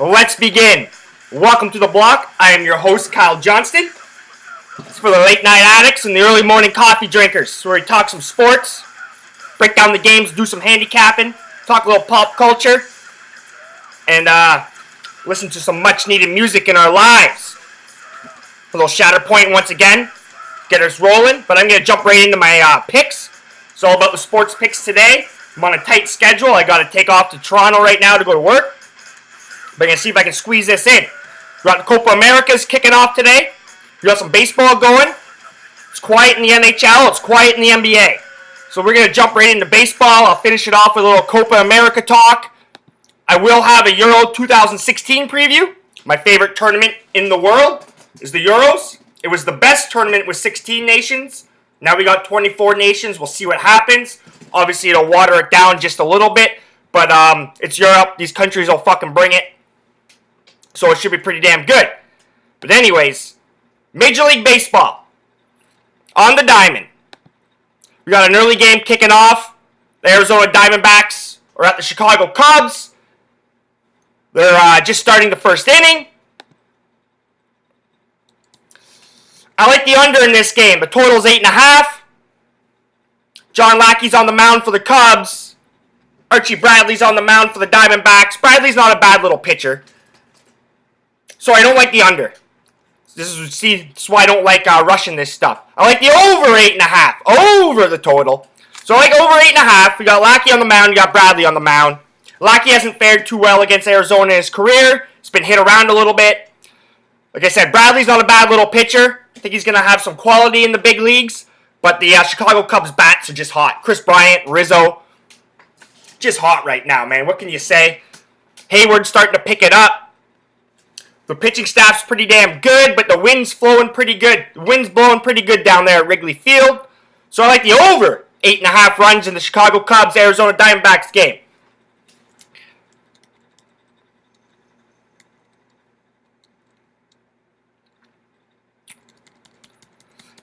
Let's begin. Welcome to the block. I am your host, Kyle Johnston. It's for the late night addicts and the early morning coffee drinkers, where we talk some sports, break down the games, do some handicapping, talk a little pop culture, and listen to some much needed music in our lives. A little Shatterpoint once again, get us rolling, but I'm going to jump right into my picks. It's all about the sports picks today. I'm on a tight schedule. I got to take off to Toronto right now to go to work. But I'm going to see if I can squeeze this in. We got the Copa America's kicking off today. We got some baseball going. It's quiet in the NHL. It's quiet in the NBA. So we're going to jump right into baseball. I'll finish it off with a little Copa America talk. I will have a Euro 2016 preview. My favorite tournament in the world is the Euros. It was the best tournament with 16 nations. Now we got 24 nations. We'll see what happens. Obviously, it'll water it down just a little bit. But it's Europe. These countries will fucking bring it. So it should be pretty damn good. But anyways, Major League Baseball. On the diamond. We got an early game kicking off. The Arizona Diamondbacks are at the Chicago Cubs. They're just starting the first inning. I like the under in this game. The total's 8.5. John Lackey's on the mound for the Cubs. Archie Bradley's on the mound for the Diamondbacks. Bradley's not a bad little pitcher. So I don't like the under. This is why I don't like rushing this stuff. I like the over 8.5. Over the total. So I like over 8.5. We got Lackey on the mound. We got Bradley on the mound. Lackey hasn't fared too well against Arizona in his career. He's been hit around a little bit. Like I said, Bradley's not a bad little pitcher. I think he's going to have some quality in the big leagues. But the Chicago Cubs bats are just hot. Chris Bryant, Rizzo. Just hot right now, man. What can you say? Hayward's starting to pick it up. The pitching staff's pretty damn good, but the wind's flowing pretty good. The wind's blowing pretty good down there at Wrigley Field. So I like the over 8.5 runs in the Chicago Cubs Arizona Diamondbacks game.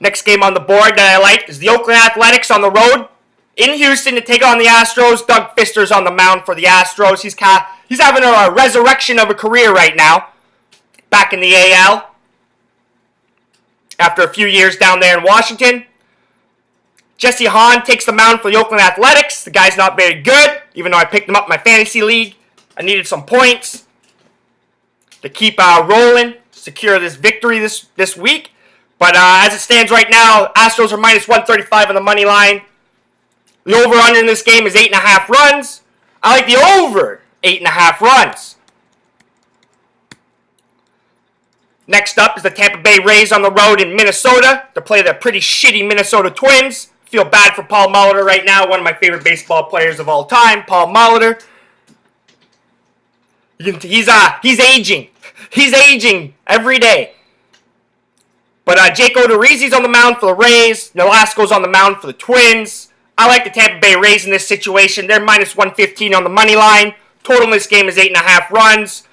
Next game on the board that I like is the Oakland Athletics on the road in Houston to take on the Astros. Doug Fister's on the mound for the Astros. He's having a resurrection of a career right now. Back in the AL. After a few years down there in Washington. Jesse Hahn takes the mound for the Oakland Athletics. The guy's not very good, even though I picked him up in my fantasy league. I needed some points to keep rolling, secure this victory this week. But as it stands right now, Astros are minus 135 on the money line. The over-under in this game is 8.5 runs. I like the over 8.5 runs. Next up is the Tampa Bay Rays on the road in Minnesota to play the pretty shitty Minnesota Twins. Feel bad for Paul Molitor right now, one of my favorite baseball players of all time, Paul Molitor. He's aging. He's aging every day. But Jake Odorizzi's on the mound for the Rays. Nolasco's on the mound for the Twins. I like the Tampa Bay Rays in this situation. They're minus 115 on the money line. Total in this game is 8.5 runs.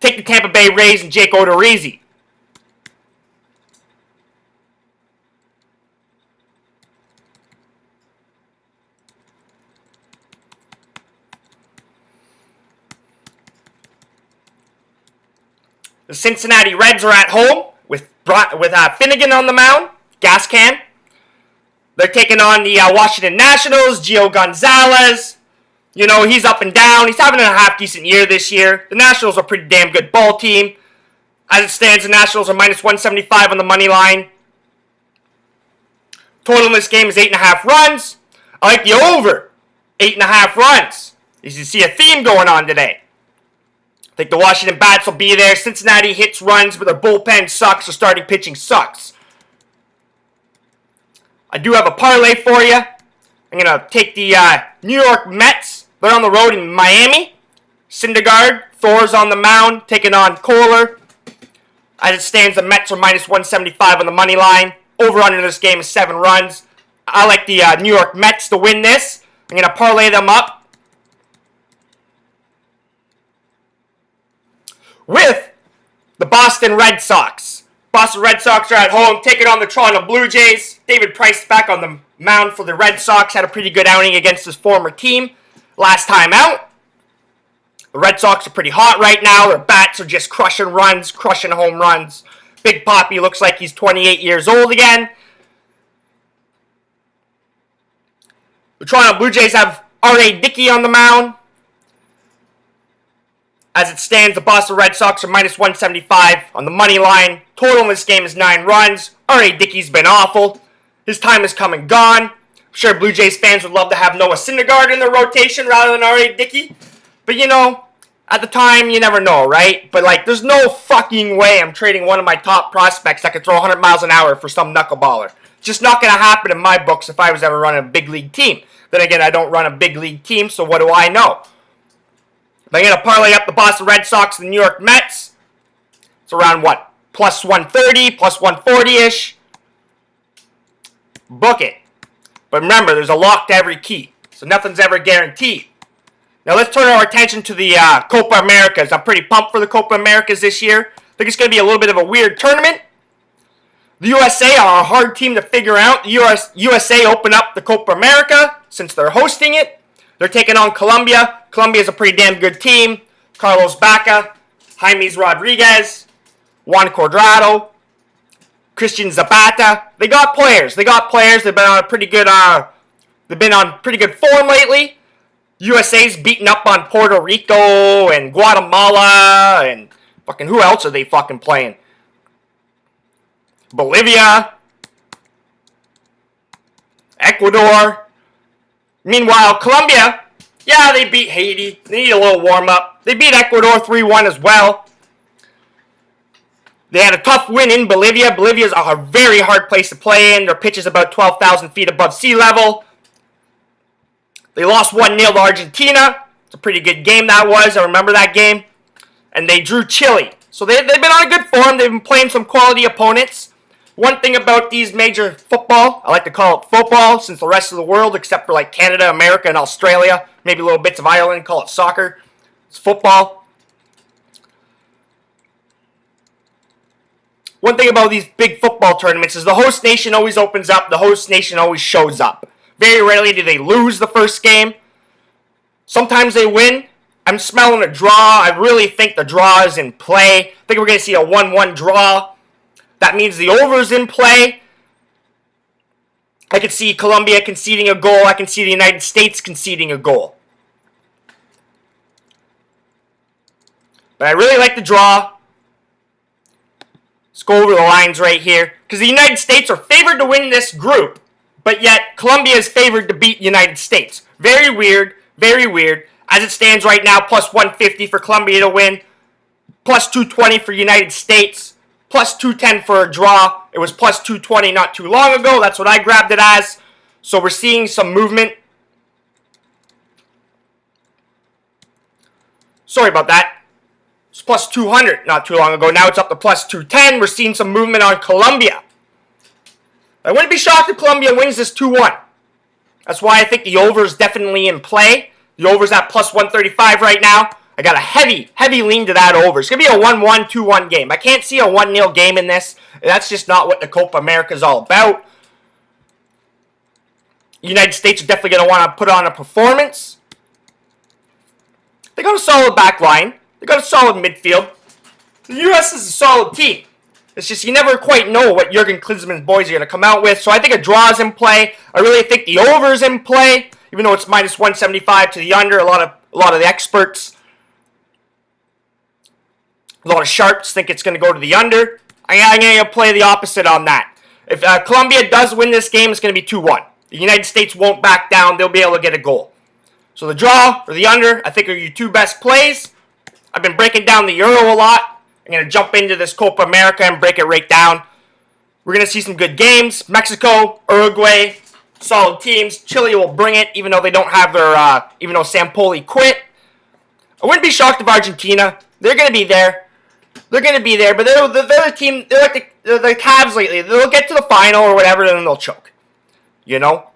Take the Tampa Bay Rays and Jake Odorizzi. The Cincinnati Reds are at home with Finnegan on the mound, gas can. They're taking on the Washington Nationals, Gio Gonzalez. You know, he's up and down. He's having a half-decent year this year. The Nationals are a pretty damn good ball team. As it stands, the Nationals are minus 175 on the money line. Total in this game is 8.5 runs. I like the over 8.5 runs. As you see a theme going on today. I think the Washington bats will be there. Cincinnati hits runs, but their bullpen sucks. Their starting pitching sucks. I do have a parlay for you. I'm going to take the New York Mets. They're on the road in Miami. Syndergaard, Thor's on the mound, taking on Kohler. As it stands, the Mets are minus 175 on the money line. Over-under in this game is 7 runs. I like the New York Mets to win this. I'm going to parlay them up with the Boston Red Sox. Boston Red Sox are at home, taking on the Toronto Blue Jays. David Price back on the mound for the Red Sox. Had a pretty good outing against his former team last time out. The Red Sox are pretty hot right now. Their bats are just crushing runs, crushing home runs. Big Papi looks like he's 28 years old again. The Toronto Blue Jays have R.A. Dickey on the mound. As it stands, the Boston Red Sox are minus 175 on the money line. Total in this game is 9 runs. R.A. Dickey's been awful. His time has come and gone. I'm sure Blue Jays fans would love to have Noah Syndergaard in their rotation rather than R.A. Dickey. But, you know, at the time, you never know, right? But, like, there's no fucking way I'm trading one of my top prospects that could throw 100 miles an hour for some knuckleballer. It's just not going to happen in my books if I was ever running a big league team. Then again, I don't run a big league team, so what do I know? I'm going to parlay up the Boston Red Sox and the New York Mets. It's around, what, plus 130, plus 140-ish. Book it. But remember, there's a lock to every key, so nothing's ever guaranteed. Now let's turn our attention to the Copa Americas. I'm pretty pumped for the Copa Americas this year. I think it's going to be a little bit of a weird tournament. The USA are a hard team to figure out. The USA open up the Copa America since they're hosting it. They're taking on Colombia. Colombia's a pretty damn good team. Carlos Baca, James Rodriguez, Juan Cuadrado, Christian Zapata. They got players. They've been on pretty good form lately. USA's beating up on Puerto Rico and Guatemala and fucking who else are they fucking playing? Bolivia, Ecuador. Meanwhile, Colombia, yeah, they beat Haiti. They need a little warm-up. They beat Ecuador 3-1 as well. They had a tough win in Bolivia. Bolivia's a very hard place to play in. Their pitch is about 12,000 feet above sea level. They lost 1-0 to Argentina. It's a pretty good game that was. I remember that game. And they drew Chile. So they've been on a good form. They've been playing some quality opponents. One thing about these major football, I like to call it football, since the rest of the world, except for like Canada, America, and Australia, maybe little bits of Ireland, call it soccer. It's football. One thing about these big football tournaments is the host nation always opens up, the host nation always shows up. Very rarely do they lose the first game. Sometimes they win. I'm smelling a draw. I really think the draw is in play. I think we're going to see a 1-1 draw. That means the over's in play. I could see Colombia conceding a goal. I can see the United States conceding a goal. But I really like the draw. Let's go over the lines right here. Because the United States are favored to win this group, but yet Colombia is favored to beat the United States. Very weird. Very weird. As it stands right now, plus 150 for Colombia to win. Plus 220 for United States. Plus 210 for a draw. It was plus 220 not too long ago. That's what I grabbed it as. So we're seeing some movement. Sorry about that. It's plus 200 not too long ago. Now it's up to plus 210. We're seeing some movement on Colombia. I wouldn't be shocked if Colombia wins this 2-1. That's why I think the over is definitely in play. The over's at plus 135 right now. I got a heavy lean to that over. It's going to be a 1-1, 2-1 game. I can't see a 1-0 game in this. That's just not what the Copa America is all about. The United States are definitely going to want to put on a performance. They got a solid back line. They got a solid midfield. The U.S. is a solid team. It's just you never quite know what Jurgen Klinsmann's boys are going to come out with. So I think a draw is in play. I really think the over is in play, even though it's minus 175 to the under. A lot of the experts, a lot of sharps think it's going to go to the under. I'm going to play the opposite on that. If Colombia does win this game, it's going to be 2-1. The United States won't back down. They'll be able to get a goal. So the draw or the under, I think, are your two best plays. I've been breaking down the Euro a lot. I'm going to jump into this Copa America and break it right down. We're going to see some good games. Mexico, Uruguay, solid teams. Chile will bring it, even though they don't have their, even though Sampoli quit. I wouldn't be shocked if Argentina, they're going to be there. They're going to be there, but they're the team, they're like the Cavs lately. They'll get to the final or whatever, and then they'll choke. You know?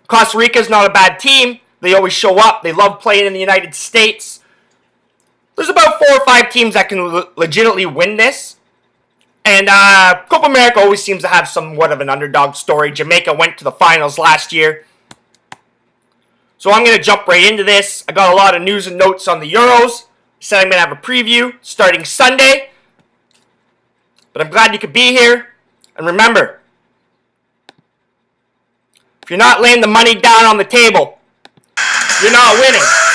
Costa Rica's not a bad team. They always show up. They love playing in the United States. There's about 4 or 5 teams that can legitimately win this. And Copa America always seems to have somewhat of an underdog story. Jamaica went to the finals last year. So I'm going to jump right into this. I got a lot of news and notes on the Euros. Said I'm going to have a preview starting Sunday. But I'm glad you could be here. And remember, if you're not laying the money down on the table, you're not winning.